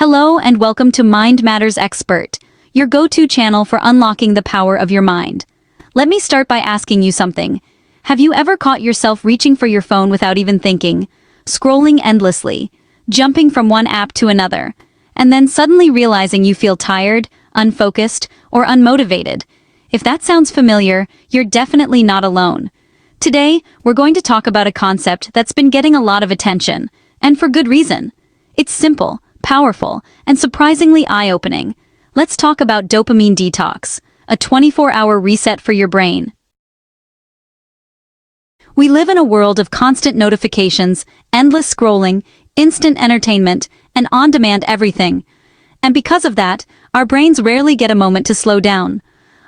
Hello and welcome to Mind Matters Expert, your go-to channel for unlocking the power of your mind. Let me start by asking you something. Have you ever caught yourself reaching for your phone without even thinking, scrolling endlessly, jumping from one app to another, and then suddenly realizing you feel tired, unfocused, or unmotivated? If that sounds familiar, you're definitely not alone. Today, we're going to talk about a concept that's been getting a lot of attention, and for good reason. It's simple, powerful, and surprisingly eye-opening. Let's talk about dopamine detox, a 24-hour reset for your brain. We live in a world of constant notifications, endless scrolling, instant entertainment, and on-demand everything. And because of that, our brains rarely get a moment to slow down.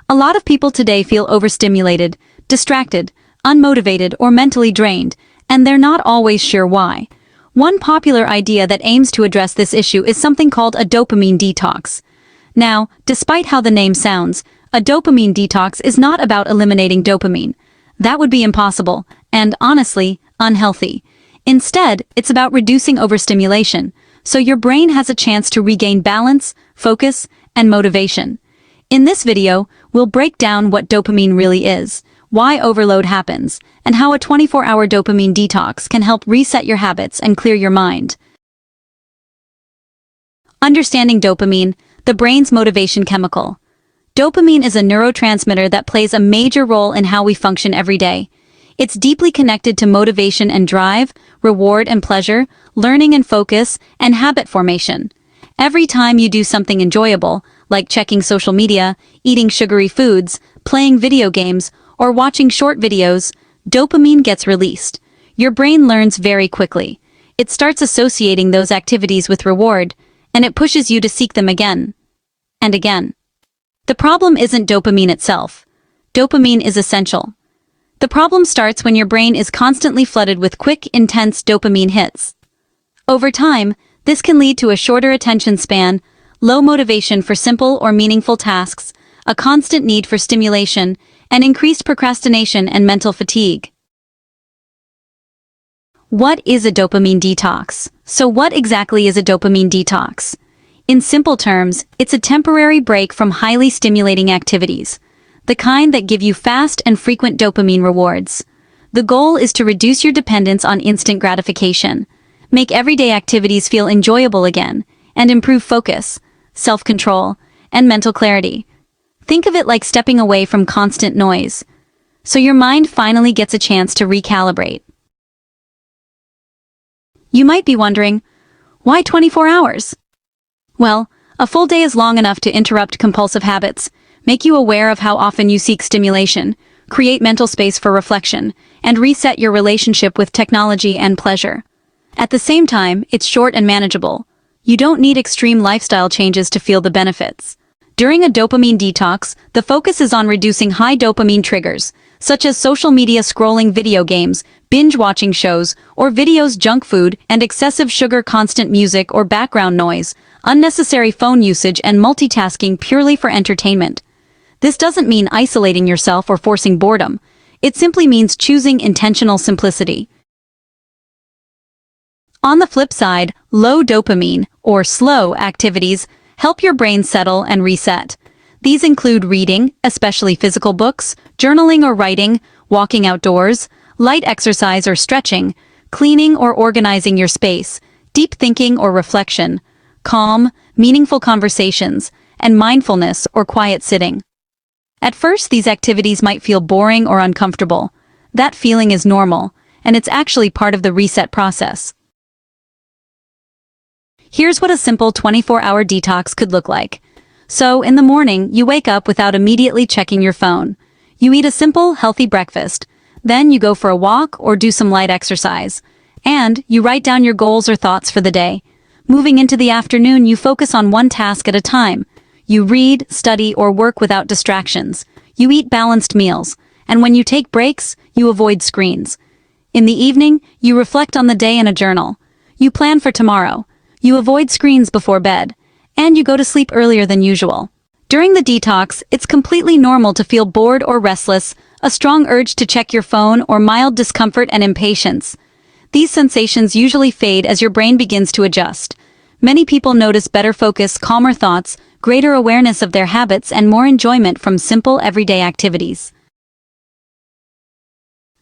A lot of people today feel overstimulated, distracted, unmotivated, or mentally drained, and they're not always sure why. One popular idea that aims to address this issue is something called a dopamine detox. Now, despite how the name sounds, a dopamine detox is not about eliminating dopamine. That would be impossible, and honestly, unhealthy. Instead, it's about reducing overstimulation, so your brain has a chance to regain balance, focus, and motivation. In this video, we'll break down what dopamine really is, why overload happens, and how a 24-hour dopamine detox can help reset your habits and clear your mind. Understanding dopamine, the brain's motivation chemical. Dopamine is a neurotransmitter that plays a major role in how we function every day. It's deeply connected to motivation and drive, reward and pleasure, learning and focus, and habit formation. Every time you do something enjoyable, like checking social media, eating sugary foods, playing video games, or watching short videos, dopamine gets released. Your brain learns very quickly. It starts associating those activities with reward, and it pushes you to seek them again and again. The problem isn't dopamine itself. Dopamine is essential. The problem starts when your brain is constantly flooded with quick, intense dopamine hits. Over time, this can lead to a shorter attention span, low motivation for simple or meaningful tasks, a constant need for stimulation, and increased procrastination and mental fatigue. What is a dopamine detox? So what exactly is a dopamine detox? In simple terms, it's a temporary break from highly stimulating activities, the kind that give you fast and frequent dopamine rewards. The goal is to reduce your dependence on instant gratification, make everyday activities feel enjoyable again, and improve focus, self-control, and mental clarity. Think of it like stepping away from constant noise, so your mind finally gets a chance to recalibrate. You might be wondering, why 24 hours? Well, a full day is long enough to interrupt compulsive habits, make you aware of how often you seek stimulation, create mental space for reflection, and reset your relationship with technology and pleasure. At the same time, it's short and manageable. You don't need extreme lifestyle changes to feel the benefits. During a dopamine detox, the focus is on reducing high dopamine triggers, such as social media scrolling, video games, binge-watching shows, or videos, junk food, and excessive sugar, constant music or background noise, unnecessary phone usage, and multitasking purely for entertainment. This doesn't mean isolating yourself or forcing boredom. It simply means choosing intentional simplicity. On the flip side, low dopamine, or slow activities, help your brain settle and reset. These include reading, especially physical books, journaling or writing, walking outdoors, light exercise or stretching, cleaning or organizing your space, deep thinking or reflection, calm, meaningful conversations, and mindfulness or quiet sitting. At first, these activities might feel boring or uncomfortable. That feeling is normal, and it's actually part of the reset process. Here's what a simple 24-hour detox could look like. So, in the morning, you wake up without immediately checking your phone. You eat a simple, healthy breakfast. Then you go for a walk or do some light exercise. And you write down your goals or thoughts for the day. Moving into the afternoon, you focus on one task at a time. You read, study, or work without distractions. You eat balanced meals. And when you take breaks, you avoid screens. In the evening, you reflect on the day in a journal. You plan for tomorrow. You avoid screens before bed, and you go to sleep earlier than usual. During the detox, it's completely normal to feel bored or restless, a strong urge to check your phone, or mild discomfort and impatience. These sensations usually fade as your brain begins to adjust. Many people notice better focus, calmer thoughts, greater awareness of their habits, and more enjoyment from simple everyday activities.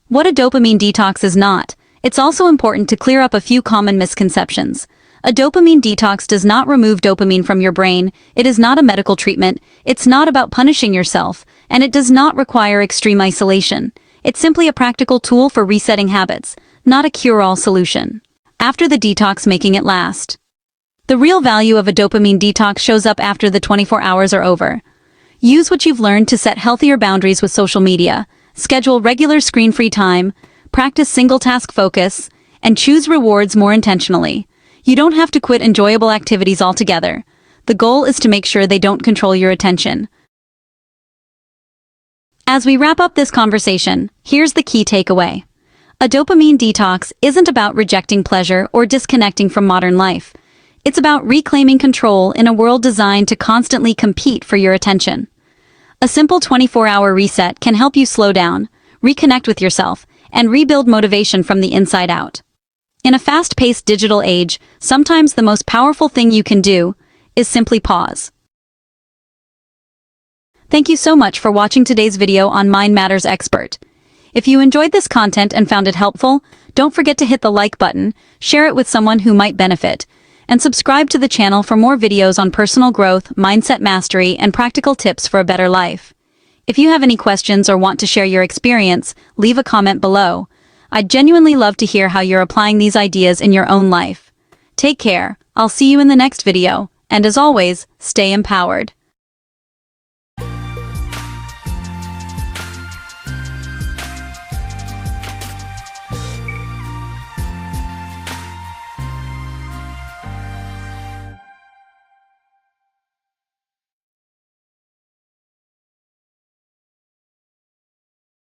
What a dopamine detox is not. It's also important to clear up a few common misconceptions. A dopamine detox does not remove dopamine from your brain, it is not a medical treatment, it's not about punishing yourself, and it does not require extreme isolation. It's simply a practical tool for resetting habits, not a cure-all solution. After the detox, making it last. The real value of a dopamine detox shows up after the 24 hours are over. Use what you've learned to set healthier boundaries with social media, schedule regular screen-free time, practice single-task focus, and choose rewards more intentionally. You don't have to quit enjoyable activities altogether. The goal is to make sure they don't control your attention. As we wrap up this conversation, here's the key takeaway. A dopamine detox isn't about rejecting pleasure or disconnecting from modern life. It's about reclaiming control in a world designed to constantly compete for your attention. A simple 24-hour reset can help you slow down, reconnect with yourself, and rebuild motivation from the inside out. In a fast-paced digital age, sometimes the most powerful thing you can do is simply pause. Thank you so much for watching today's video on Mind Matters Expert. If you enjoyed this content and found it helpful, don't forget to hit the like button, share it with someone who might benefit, and subscribe to the channel for more videos on personal growth, mindset mastery, and practical tips for a better life. If you have any questions or want to share your experience, leave a comment below. I'd genuinely love to hear how you're applying these ideas in your own life. Take care, I'll see you in the next video, and as always, stay empowered.